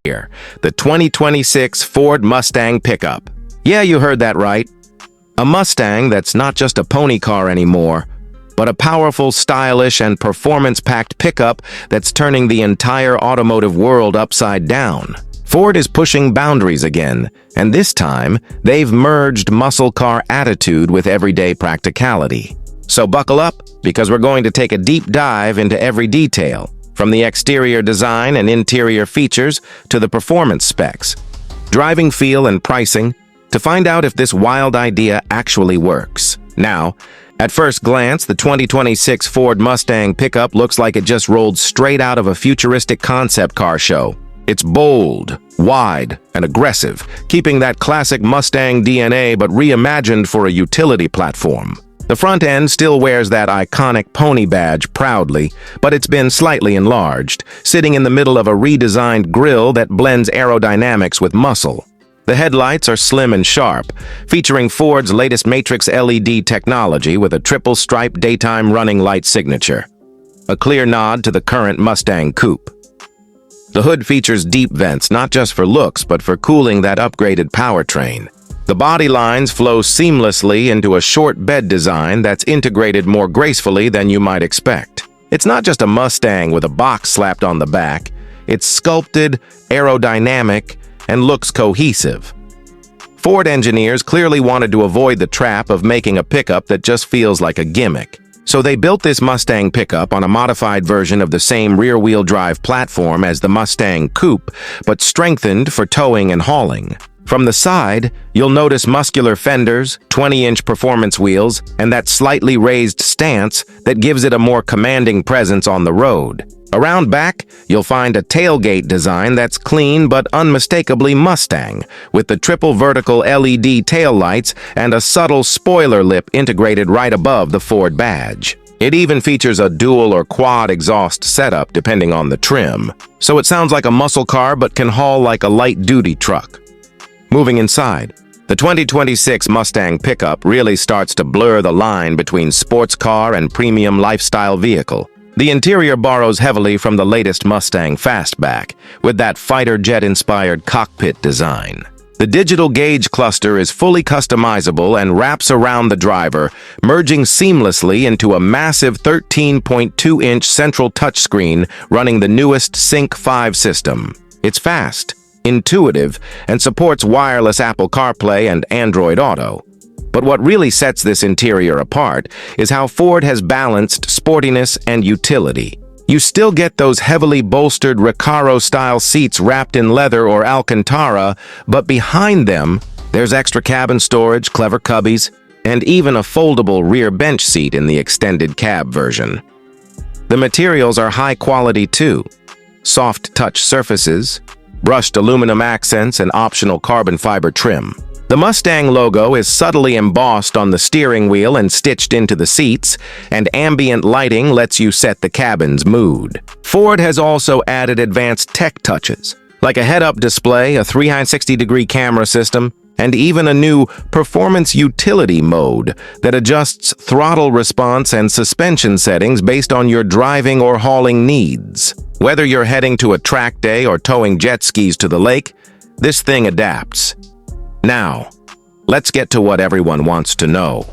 Here, the 2026 Ford Mustang Pickup. Yeah, you heard that right. A Mustang that's not just a pony car anymore, but a powerful, stylish, and performance-packed pickup that's turning the entire automotive world upside down. Ford is pushing boundaries again, and this time, they've merged muscle car attitude with everyday practicality. So buckle up, because we're going to take a deep dive into every detail, from the exterior design and interior features to the performance specs, driving feel and pricing, to find out if this wild idea actually works. Now, at first glance, the 2026 Ford Mustang Pickup looks like it just rolled straight out of a futuristic concept car show. It's bold, wide, and aggressive, keeping that classic Mustang DNA but reimagined for a utility platform. The front end still wears that iconic pony badge proudly, but it's been slightly enlarged, sitting in the middle of a redesigned grille that blends aerodynamics with muscle. The headlights are slim and sharp, featuring Ford's latest Matrix LED technology with a triple-stripe daytime running light signature, a clear nod to the current Mustang coupe. The hood features deep vents not just for looks but for cooling that upgraded powertrain. The body lines flow seamlessly into a short bed design that's integrated more gracefully than you might expect. It's not just a Mustang with a box slapped on the back. It's sculpted, aerodynamic, and looks cohesive. Ford engineers clearly wanted to avoid the trap of making a pickup that just feels like a gimmick. So they built this Mustang pickup on a modified version of the same rear-wheel drive platform as the Mustang Coupe, but strengthened for towing and hauling. From the side, you'll notice muscular fenders, 20-inch performance wheels, and that slightly raised stance that gives it a more commanding presence on the road. Around back, you'll find a tailgate design that's clean but unmistakably Mustang, with the triple vertical LED taillights and a subtle spoiler lip integrated right above the Ford badge. It even features a dual or quad exhaust setup depending on the trim, so it sounds like a muscle car but can haul like a light-duty truck. Moving inside, the 2026 Mustang Pickup really starts to blur the line between sports car and premium lifestyle vehicle. The interior borrows heavily from the latest Mustang Fastback, with that fighter jet-inspired cockpit design. The digital gauge cluster is fully customizable and wraps around the driver, merging seamlessly into a massive 13.2-inch central touchscreen running the newest Sync 5 system. It's fast, intuitive, and supports wireless Apple CarPlay and Android Auto. But what really sets this interior apart is how Ford has balanced sportiness and utility. You still get those heavily bolstered Recaro-style seats wrapped in leather or Alcantara, but behind them, there's extra cabin storage, clever cubbies, and even a foldable rear bench seat in the extended cab version. The materials are high quality too. Soft touch surfaces, brushed aluminum accents, and optional carbon fiber trim. The Mustang logo is subtly embossed on the steering wheel and stitched into the seats, and ambient lighting lets you set the cabin's mood. Ford has also added advanced tech touches, like a head-up display, a 360-degree camera system, and even a new performance utility mode that adjusts throttle response and suspension settings based on your driving or hauling needs. Whether you're heading to a track day or towing jet skis to the lake, this thing adapts. Now, let's get to what everyone wants to know.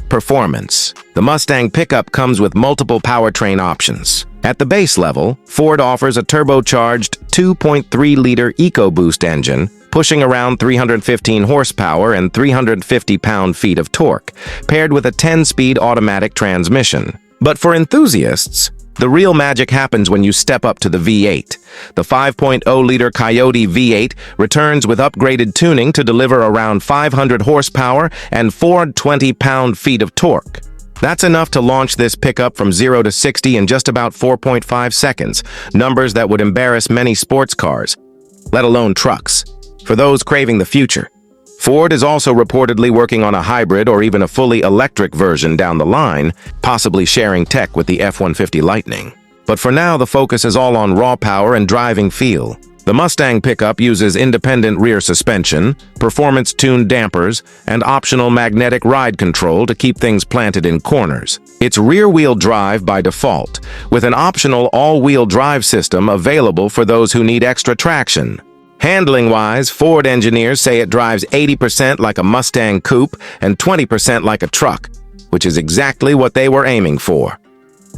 Performance. The Mustang Pickup comes with multiple powertrain options. At the base level, Ford offers a turbocharged 2.3-liter EcoBoost engine, pushing around 315 horsepower and 350 pound-feet of torque, paired with a 10-speed automatic transmission. But for enthusiasts, the real magic happens when you step up to the V8. The 5.0-liter Coyote V8 returns with upgraded tuning to deliver around 500 horsepower and 420 pound-feet of torque. That's enough to launch this pickup from 0 to 60 in just about 4.5 seconds, numbers that would embarrass many sports cars, let alone trucks. For those craving the future, Ford is also reportedly working on a hybrid or even a fully electric version down the line, possibly sharing tech with the F-150 Lightning. But for now, the focus is all on raw power and driving feel. The Mustang Pickup uses independent rear suspension, performance-tuned dampers, and optional magnetic ride control to keep things planted in corners. It's rear-wheel drive by default, with an optional all-wheel drive system available for those who need extra traction. Handling-wise, Ford engineers say it drives 80% like a Mustang coupe and 20% like a truck, which is exactly what they were aiming for.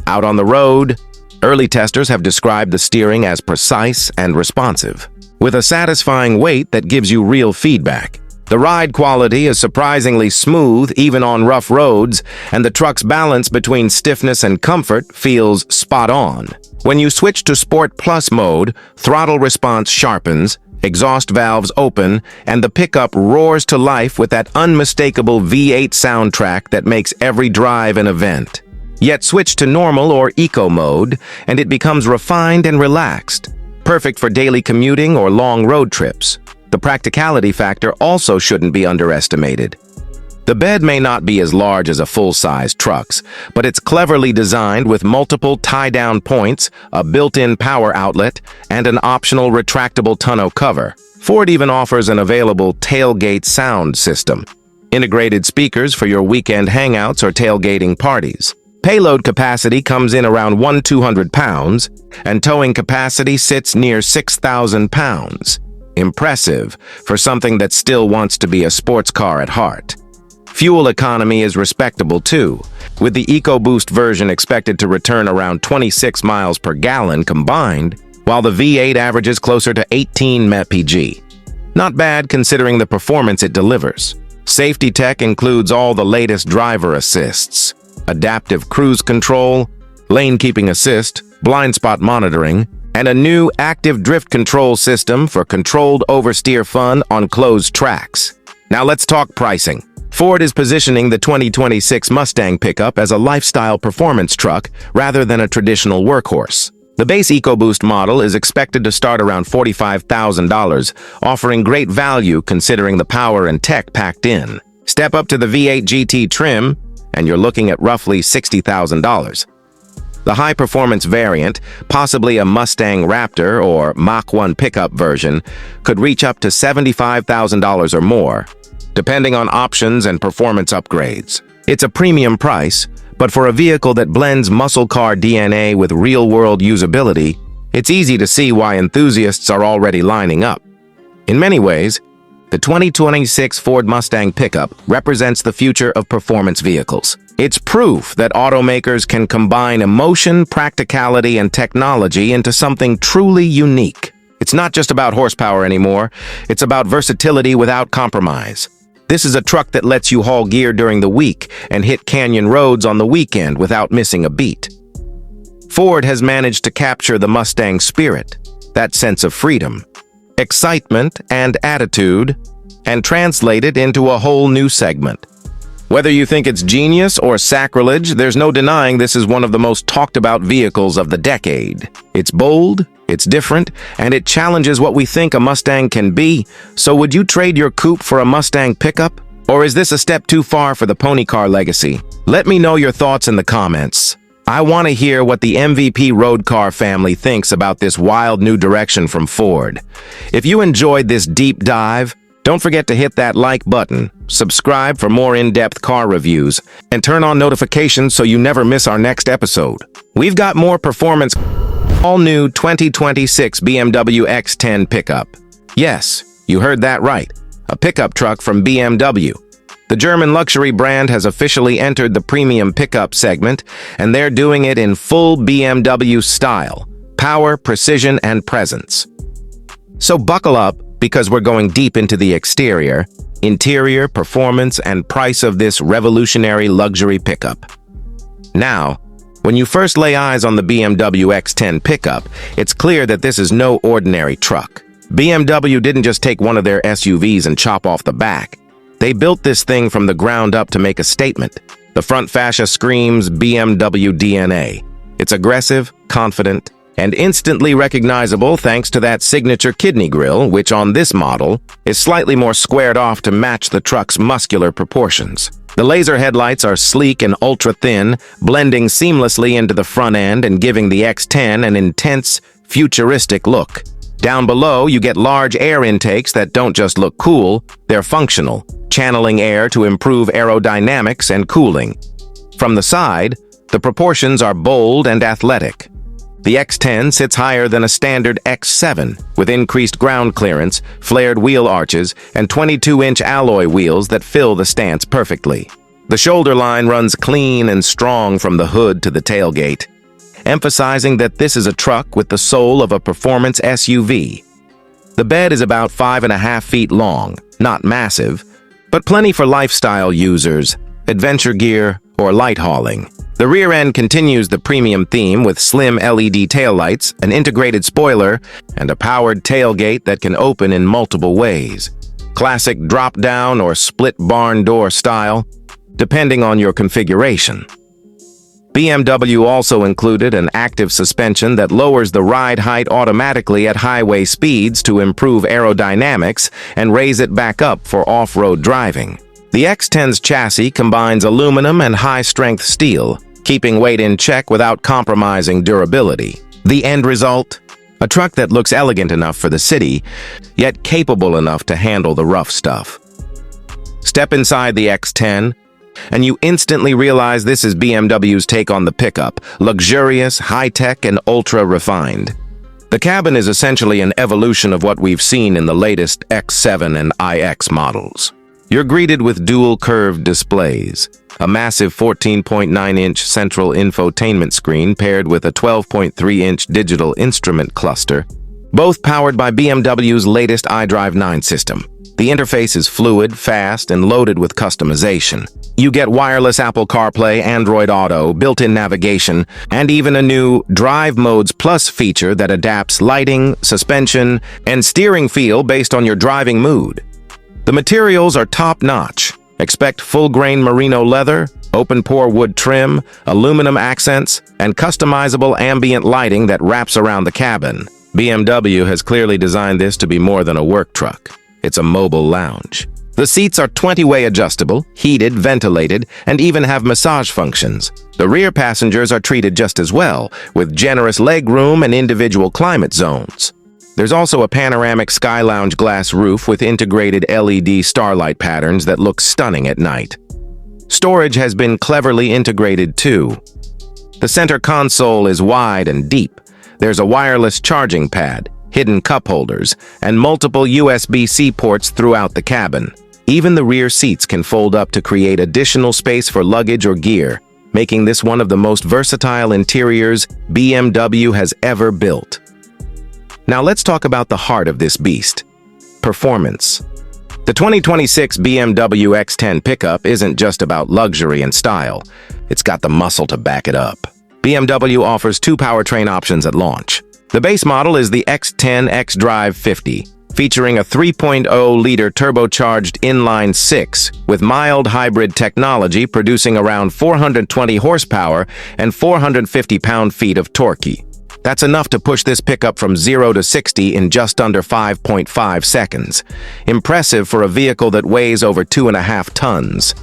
Out on the road, early testers have described the steering as precise and responsive, with a satisfying weight that gives you real feedback. The ride quality is surprisingly smooth even on rough roads, and the truck's balance between stiffness and comfort feels spot on. When you switch to Sport Plus mode, throttle response sharpens, exhaust valves open, and the pickup roars to life with that unmistakable V8 soundtrack that makes every drive an event. Yet switch to normal or eco mode, and it becomes refined and relaxed, perfect for daily commuting or long road trips. The practicality factor also shouldn't be underestimated. The bed may not be as large as a full-size truck's, but it's cleverly designed with multiple tie-down points, a built-in power outlet, and an optional retractable tonneau cover. Ford even offers an available tailgate sound system, integrated speakers for your weekend hangouts or tailgating parties. Payload capacity comes in around 200 pounds, and towing capacity sits near 6,000 pounds. Impressive for something that still wants to be a sports car at heart. Fuel economy is respectable too, with the EcoBoost version expected to return around 26 miles per gallon combined, while the V8 averages closer to 18 mpg. Not bad considering the performance it delivers. Safety tech includes all the latest driver assists, adaptive cruise control, lane keeping assist, blind spot monitoring, and a new active drift control system for controlled oversteer fun on closed tracks. Now let's talk pricing. Ford is positioning the 2026 Mustang Pickup as a lifestyle performance truck rather than a traditional workhorse. The base EcoBoost model is expected to start around $45,000, offering great value considering the power and tech packed in. Step up to the V8 GT trim, and you're looking at roughly $60,000. The high-performance variant, possibly a Mustang Raptor or Mach 1 pickup version, could reach up to $75,000 or more, depending on options and performance upgrades. It's a premium price, but for a vehicle that blends muscle car DNA with real-world usability, it's easy to see why enthusiasts are already lining up. In many ways, the 2026 Ford Mustang Pickup represents the future of performance vehicles. It's proof that automakers can combine emotion, practicality, and technology into something truly unique. It's not just about horsepower anymore, it's about versatility without compromise. This is a truck that lets you haul gear during the week and hit canyon roads on the weekend without missing a beat. Ford has managed to capture the Mustang spirit, that sense of freedom, excitement, and attitude, and translate it into a whole new segment. Whether you think it's genius or sacrilege, there's no denying this is one of the most talked about vehicles of the decade. It's bold, it's different, and it challenges what we think a Mustang can be. So would you trade your coupe for a Mustang Pickup? Or is this a step too far for the pony car legacy? Let me know your thoughts in the comments. I want to hear what the MVP road car family thinks about this wild new direction from Ford. If you enjoyed this deep dive, don't forget to hit that like button, subscribe for more in-depth car reviews, and turn on notifications so you never miss our next episode. We've got more performance. All-new 2026 BMW X10 Pickup. Yes, you heard that right. A pickup truck from BMW. The German luxury brand has officially entered the premium pickup segment, and they're doing it in full BMW style. Power, precision, and presence. So buckle up, because we're going deep into the exterior, interior, performance, and price of this revolutionary luxury pickup. Now, when you first lay eyes on the BMW X10 Pickup, it's clear that this is no ordinary truck. BMW didn't just take one of their SUVs and chop off the back. They built this thing from the ground up to make a statement. The front fascia screams BMW DNA. It's aggressive, confident, and instantly recognizable thanks to that signature kidney grille, which on this model is slightly more squared off to match the truck's muscular proportions. The laser headlights are sleek and ultra-thin, blending seamlessly into the front end and giving the X10 an intense, futuristic look. Down below, you get large air intakes that don't just look cool, they're functional, channeling air to improve aerodynamics and cooling. From the side, the proportions are bold and athletic. The X10 sits higher than a standard X7, with increased ground clearance, flared wheel arches, and 22-inch alloy wheels that fill the stance perfectly. The shoulder line runs clean and strong from the hood to the tailgate, emphasizing that this is a truck with the soul of a performance SUV. The bed is about 5.5 feet long, not massive, but plenty for lifestyle users, adventure gear, or light hauling. The rear end continues the premium theme with slim LED taillights, an integrated spoiler, and a powered tailgate that can open in multiple ways. Classic drop-down or split barn door style, depending on your configuration. BMW also included an active suspension that lowers the ride height automatically at highway speeds to improve aerodynamics and raise it back up for off-road driving. The X10's chassis combines aluminum and high-strength steel, keeping weight in check without compromising durability. The end result? A truck that looks elegant enough for the city, yet capable enough to handle the rough stuff. Step inside the X10, and you instantly realize this is BMW's take on the pickup, luxurious, high-tech, and ultra-refined. The cabin is essentially an evolution of what we've seen in the latest X7 and iX models. You're greeted with dual curved displays, a massive 14.9-inch central infotainment screen paired with a 12.3-inch digital instrument cluster, both powered by BMW's latest iDrive 9 system. The interface is fluid, fast, and loaded with customization. You get wireless Apple CarPlay, Android Auto, built-in navigation, and even a new Drive Modes Plus feature that adapts lighting, suspension, and steering feel based on your driving mood. The materials are top-notch. Expect full-grain merino leather, open-pore wood trim, aluminum accents, and customizable ambient lighting that wraps around the cabin. BMW has clearly designed this to be more than a work truck. It's a mobile lounge. The seats are 20-way adjustable, heated, ventilated, and even have massage functions. The rear passengers are treated just as well, with generous leg room and individual climate zones. There's also a panoramic Sky Lounge glass roof with integrated LED starlight patterns that look stunning at night. Storage has been cleverly integrated too. The center console is wide and deep. There's a wireless charging pad, hidden cup holders, and multiple USB-C ports throughout the cabin. Even the rear seats can fold up to create additional space for luggage or gear, making this one of the most versatile interiors BMW has ever built. Now let's talk about the heart of this beast: performance. The 2026 BMW X10 Pickup isn't just about luxury and style. It's got the muscle to back it up. BMW offers two powertrain options at launch. The base model is the X10 xDrive 50, featuring a 3.0-liter turbocharged inline-six with mild hybrid technology producing around 420 horsepower and 450 pound-feet of torque. That's enough to push this pickup from 0 to 60 in just under 5.5 seconds. Impressive for a vehicle that weighs over 2.5 tons.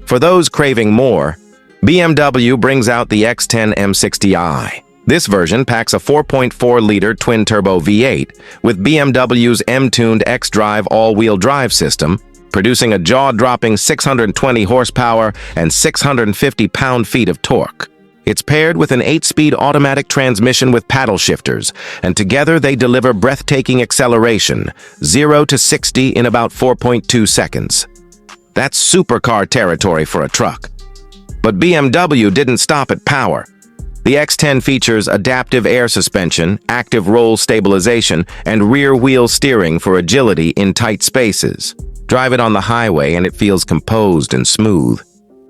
For those craving more, BMW brings out the X10 M60i. This version packs a 4.4-liter twin-turbo V8 with BMW's M-tuned xDrive all-wheel drive system, producing a jaw-dropping 620 horsepower and 650 pound-feet of torque. It's paired with an 8-speed automatic transmission with paddle shifters, and together they deliver breathtaking acceleration, 0 to 60 in about 4.2 seconds. That's supercar territory for a truck. But BMW didn't stop at power. The X10 features adaptive air suspension, active roll stabilization, and rear-wheel steering for agility in tight spaces. Drive it on the highway and it feels composed and smooth.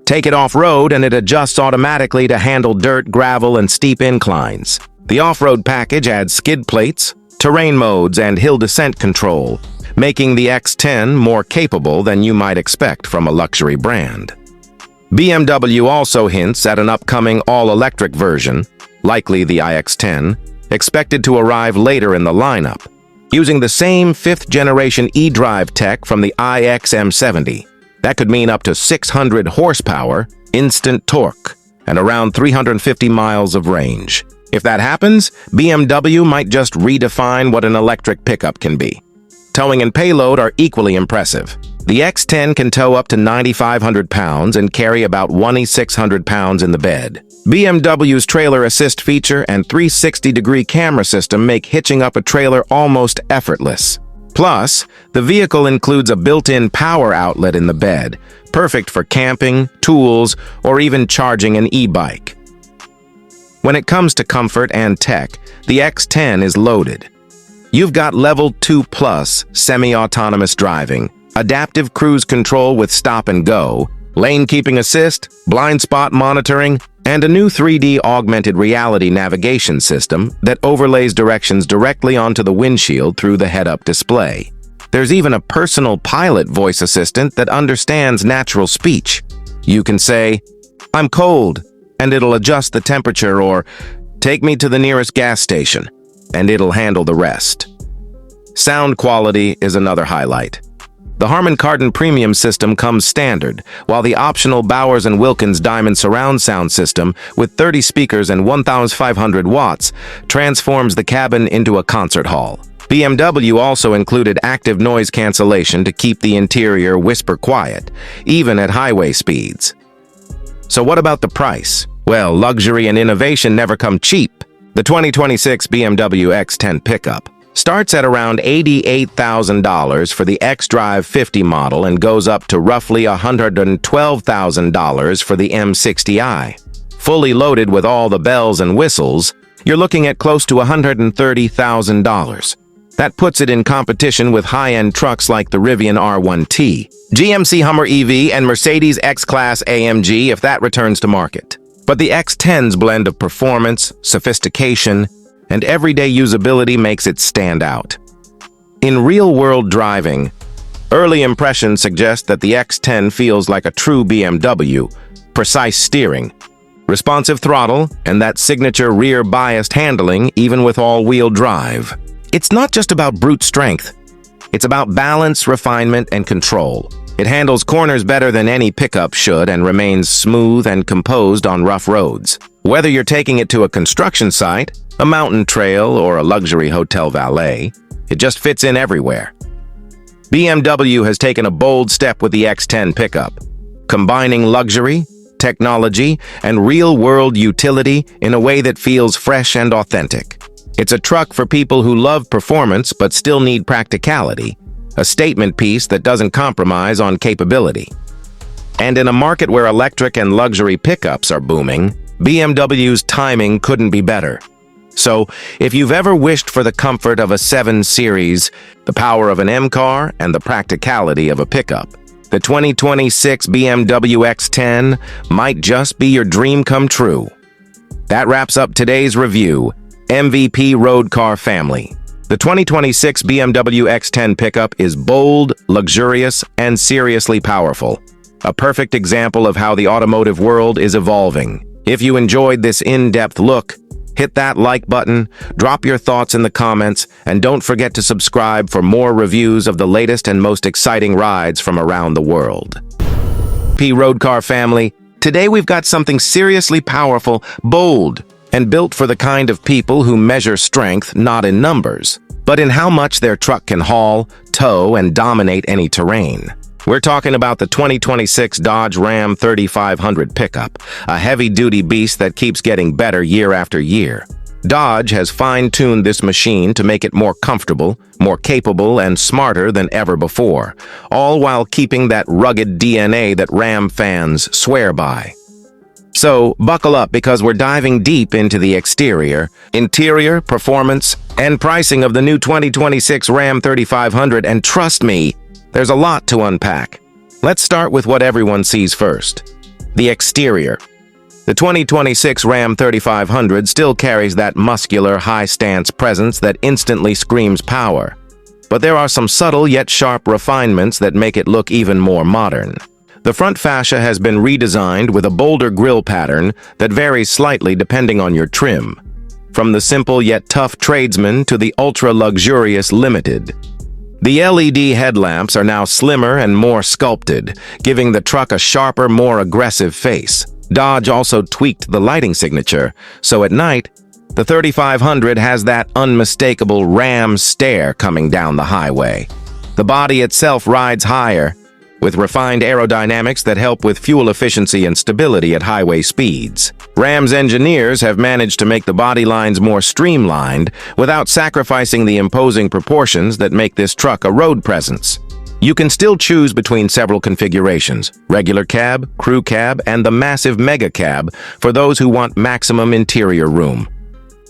Take it off-road and it adjusts automatically to handle dirt, gravel, and steep inclines. The off-road package adds skid plates, terrain modes, and hill descent control, making the X10 more capable than you might expect from a luxury brand. BMW also hints at an upcoming all-electric version, likely the iX10, expected to arrive later in the lineup, using the same fifth-generation eDrive tech from the iX M70. That could mean up to 600 horsepower, instant torque, and around 350 miles of range. If that happens, BMW might just redefine what an electric pickup can be. Towing and payload are equally impressive. The X10 can tow up to 9,500 pounds and carry about 2,600 pounds in the bed. BMW's trailer assist feature and 360-degree camera system make hitching up a trailer almost effortless. Plus, the vehicle includes a built-in power outlet in the bed, perfect for camping, tools, or even charging an e-bike. When it comes to comfort and tech, the X10 is loaded. You've got Level 2 Plus semi-autonomous driving, adaptive cruise control with stop and go, lane keeping assist, blind spot monitoring, and a new 3D augmented reality navigation system that overlays directions directly onto the windshield through the head-up display. There's even a personal pilot voice assistant that understands natural speech. You can say, "I'm cold," and it'll adjust the temperature, or "Take me to the nearest gas station," and it'll handle the rest. Sound quality is another highlight. The Harman Kardon Premium system comes standard, while the optional Bowers & Wilkins Diamond Surround Sound system, with 30 speakers and 1,500 watts, transforms the cabin into a concert hall. BMW also included active noise cancellation to keep the interior whisper quiet, even at highway speeds. So what about the price? Well, luxury and innovation never come cheap. The 2026 BMW X10 Pickup starts at around $88,000 for the xDrive 50 model and goes up to roughly $112,000 for the M60i. Fully loaded with all the bells and whistles, you're looking at close to $130,000. That puts it in competition with high-end trucks like the Rivian R1T, GMC Hummer EV, and Mercedes X-Class AMG if that returns to market. But the X10's blend of performance, sophistication, and everyday usability makes it stand out. In real-world driving, early impressions suggest that the X10 feels like a true BMW, precise steering, responsive throttle, and that signature rear-biased handling even with all-wheel drive. It's not just about brute strength. It's about balance, refinement, and control. It handles corners better than any pickup should and remains smooth and composed on rough roads. Whether you're taking it to a construction site, a mountain trail, or a luxury hotel valet, it just fits in everywhere. BMW has taken a bold step with the X10 Pickup, combining luxury, technology, and real-world utility in a way that feels fresh and authentic. It's a truck for people who love performance but still need practicality, a statement piece that doesn't compromise on capability. And in a market where electric and luxury pickups are booming, BMW's timing couldn't be better. So, if you've ever wished for the comfort of a 7 Series, the power of an M-car, and the practicality of a pickup, the 2026 BMW X10 might just be your dream come true. That wraps up today's review, MVP Road Car Family. The 2026 BMW X10 Pickup is bold, luxurious, and seriously powerful. A perfect example of how the automotive world is evolving. If you enjoyed this in-depth look, hit that like button, drop your thoughts in the comments, and don't forget to subscribe for more reviews of the latest and most exciting rides from around the world. Road Car Family, today we've got something seriously powerful, bold, and built for the kind of people who measure strength not in numbers, but in how much their truck can haul, tow, and dominate any terrain. We're talking about the 2026 Dodge Ram 3500 Pickup, a heavy-duty beast that keeps getting better year after year. Dodge has fine-tuned this machine to make it more comfortable, more capable, and smarter than ever before, all while keeping that rugged DNA that Ram fans swear by. So, buckle up because we're diving deep into the exterior, interior, performance, and pricing of the new 2026 Ram 3500, and trust me, there's a lot to unpack. Let's start with what everyone sees first: the exterior. The 2026 Ram 3500 still carries that muscular, high-stance presence that instantly screams power. But there are some subtle yet sharp refinements that make it look even more modern. The front fascia has been redesigned with a bolder grille pattern that varies slightly depending on your trim, from the simple yet tough Tradesman to the ultra-luxurious Limited. The LED headlamps are now slimmer and more sculpted, giving the truck a sharper, more aggressive face. Dodge also tweaked the lighting signature, so at night, The 3500 has that unmistakable Ram stare coming down the highway. The body itself rides higher, with refined aerodynamics that help with fuel efficiency and stability at highway speeds. Ram's engineers have managed to make the body lines more streamlined without sacrificing the imposing proportions that make this truck a road presence. You can still choose between several configurations: regular cab, crew cab, and the massive mega cab for those who want maximum interior room.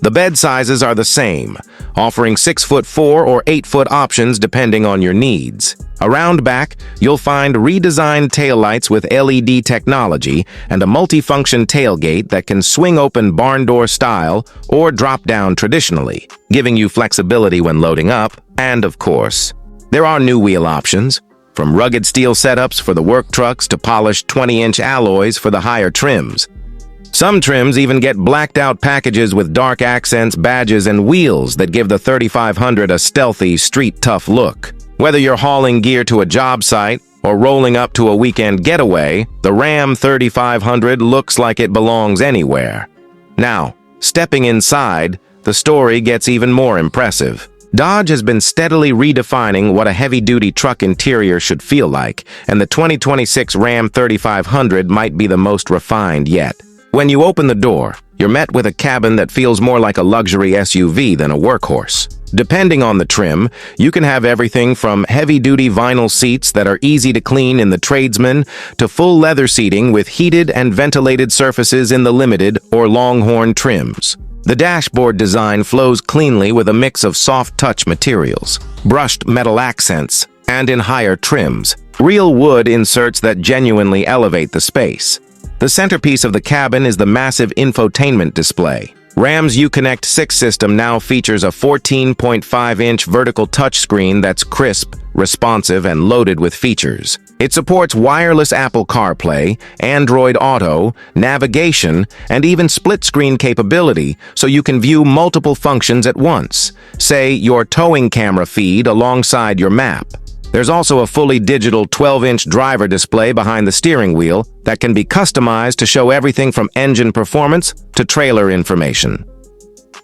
The bed sizes are the same, offering 6'4" or 8' options depending on your needs. Around back, you'll find redesigned taillights with LED technology and a multifunction tailgate that can swing open barn door style or drop down traditionally, giving you flexibility when loading up. And of course, there are new wheel options, from rugged steel setups for the work trucks to polished 20-inch alloys for the higher trims. Some trims even get blacked-out packages with dark accents, badges, and wheels that give the 3500 a stealthy, street-tough look. Whether you're hauling gear to a job site or rolling up to a weekend getaway, the Ram 3500 looks like it belongs anywhere. Now, stepping inside, the story gets even more impressive. Dodge has been steadily redefining what a heavy-duty truck interior should feel like, and the 2026 Ram 3500 might be the most refined yet. When you open the door, you're met with a cabin that feels more like a luxury SUV than a workhorse. Depending on the trim, you can have everything from heavy-duty vinyl seats that are easy to clean in the Tradesman to full leather seating with heated and ventilated surfaces in the Limited or Longhorn trims. The dashboard design flows cleanly with a mix of soft-touch materials, brushed metal accents, and in higher trims, real wood inserts that genuinely elevate the space. The centerpiece of the cabin is the massive infotainment display. Ram's Uconnect 6 system now features a 14.5-inch vertical touchscreen that's crisp, responsive, and loaded with features. It supports wireless Apple CarPlay, Android Auto, navigation, and even split-screen capability, so you can view multiple functions at once, say your towing camera feed alongside your map. There's also a fully digital 12-inch driver display behind the steering wheel that can be customized to show everything from engine performance to trailer information.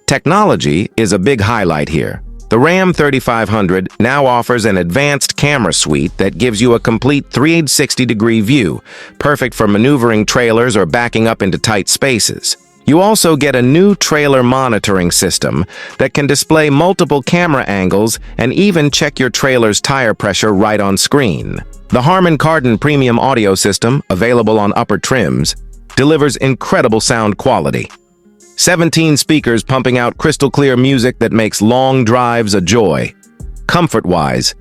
Technology is a big highlight here. The Ram 3500 now offers an advanced camera suite that gives you a complete 360-degree view, perfect for maneuvering trailers or backing up into tight spaces. You also get a new trailer monitoring system that can display multiple camera angles and even check your trailer's tire pressure right on screen. The Harman Kardon premium audio system, available on upper trims, delivers incredible sound quality. 17 speakers pumping out crystal-clear music that makes long drives a joy. Comfort-wise,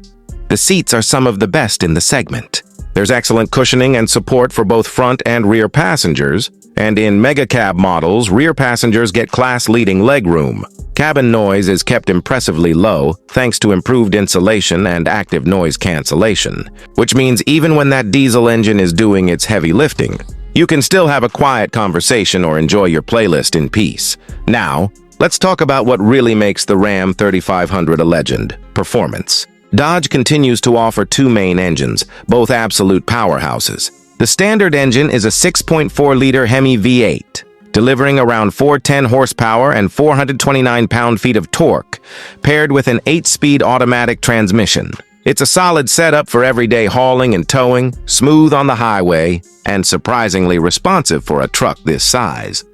the seats are some of the best in the segment. There's excellent cushioning and support for both front and rear passengers, and in mega cab models, rear passengers get class-leading legroom. Cabin noise is kept impressively low thanks to improved insulation and active noise cancellation, which means even when that diesel engine is doing its heavy lifting, you can still have a quiet conversation or enjoy your playlist in peace. Now, let's talk about what really makes the Ram 3500 a legend: performance. Dodge continues to offer two main engines, both absolute powerhouses. The standard engine is a 6.4-liter Hemi V8, delivering around 410 horsepower and 429 pound-feet of torque, paired with an 8-speed automatic transmission. It's a solid setup for everyday hauling and towing, smooth on the highway, and surprisingly responsive for a truck this size.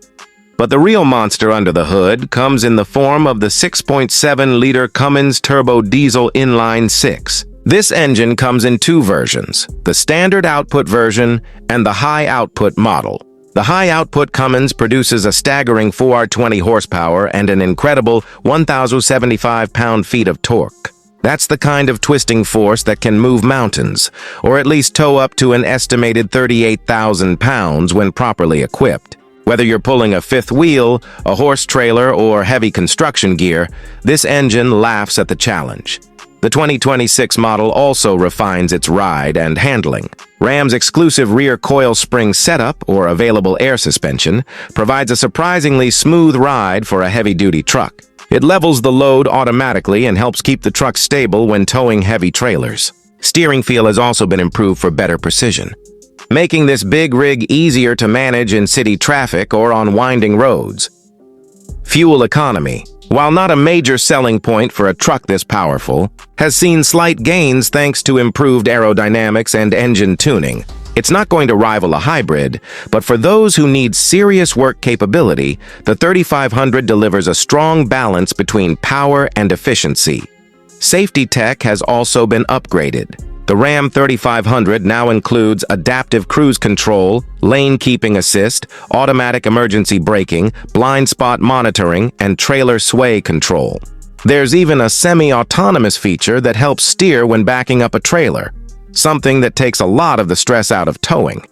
But the real monster under the hood comes in the form of the 6.7-liter Cummins turbo diesel inline 6. This engine comes in two versions, the standard output version and the high output model. The high output Cummins produces a staggering 420 horsepower and an incredible 1,075 pound-feet of torque. That's the kind of twisting force that can move mountains, or at least tow up to an estimated 38,000 pounds when properly equipped. Whether you're pulling a fifth wheel, a horse trailer, or heavy construction gear, this engine laughs at the challenge. The 2026 model also refines its ride and handling. Ram's exclusive rear coil spring setup, or available air suspension, provides a surprisingly smooth ride for a heavy-duty truck. It levels the load automatically and helps keep the truck stable when towing heavy trailers. Steering feel has also been improved for better precision, making this big rig easier to manage in city traffic or on winding roads. Fuel economy, while not a major selling point for a truck this powerful, has seen slight gains thanks to improved aerodynamics and engine tuning. It's not going to rival a hybrid, but for those who need serious work capability, the 3500 delivers a strong balance between power and efficiency. Safety tech has also been upgraded. The Ram 3500 now includes adaptive cruise control, lane keeping assist, automatic emergency braking, blind spot monitoring, and trailer sway control. There's even a semi-autonomous feature that helps steer when backing up a trailer, something that takes a lot of the stress out of towing.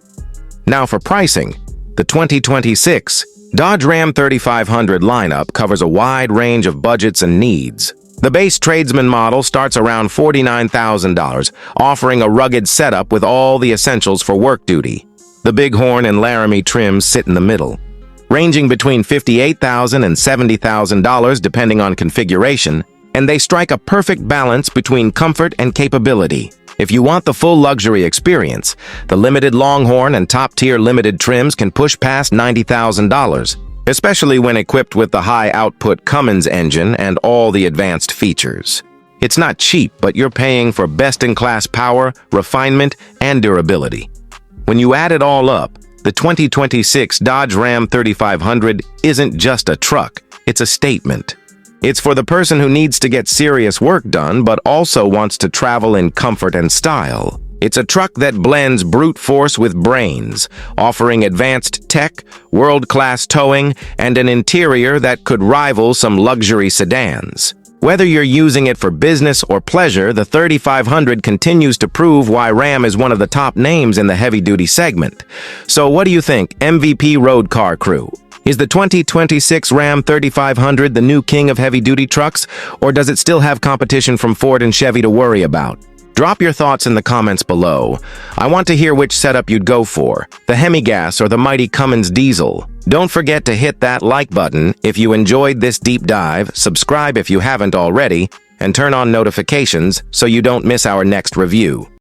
Now for pricing, the 2026 Dodge Ram 3500 lineup covers a wide range of budgets and needs. The base tradesman model starts around $49,000, offering a rugged setup with all the essentials for work duty. The Bighorn and Laramie trims sit in the middle, ranging between $58,000 and $70,000 depending on configuration, and they strike a perfect balance between comfort and capability. If you want the full luxury experience, the limited Longhorn and top-tier limited trims can push past $90,000. Especially when equipped with the high-output Cummins engine and all the advanced features. It's not cheap, but you're paying for best-in-class power, refinement, and durability. When you add it all up, the 2026 Dodge Ram 3500 isn't just a truck, it's a statement. It's for the person who needs to get serious work done, but also wants to travel in comfort and style. It's a truck that blends brute force with brains, offering advanced tech, world-class towing, and an interior that could rival some luxury sedans. Whether you're using it for business or pleasure, the 3500 continues to prove why Ram is one of the top names in the heavy-duty segment. So what do you think, MVP road car crew? Is the 2026 Ram 3500 the new king of heavy-duty trucks, or does it still have competition from Ford and Chevy to worry about? Drop your thoughts in the comments below. I want to hear which setup you'd go for, the Hemi-Gas or the mighty Cummins diesel. Don't forget to hit that like button if you enjoyed this deep dive, subscribe if you haven't already, and turn on notifications so you don't miss our next review.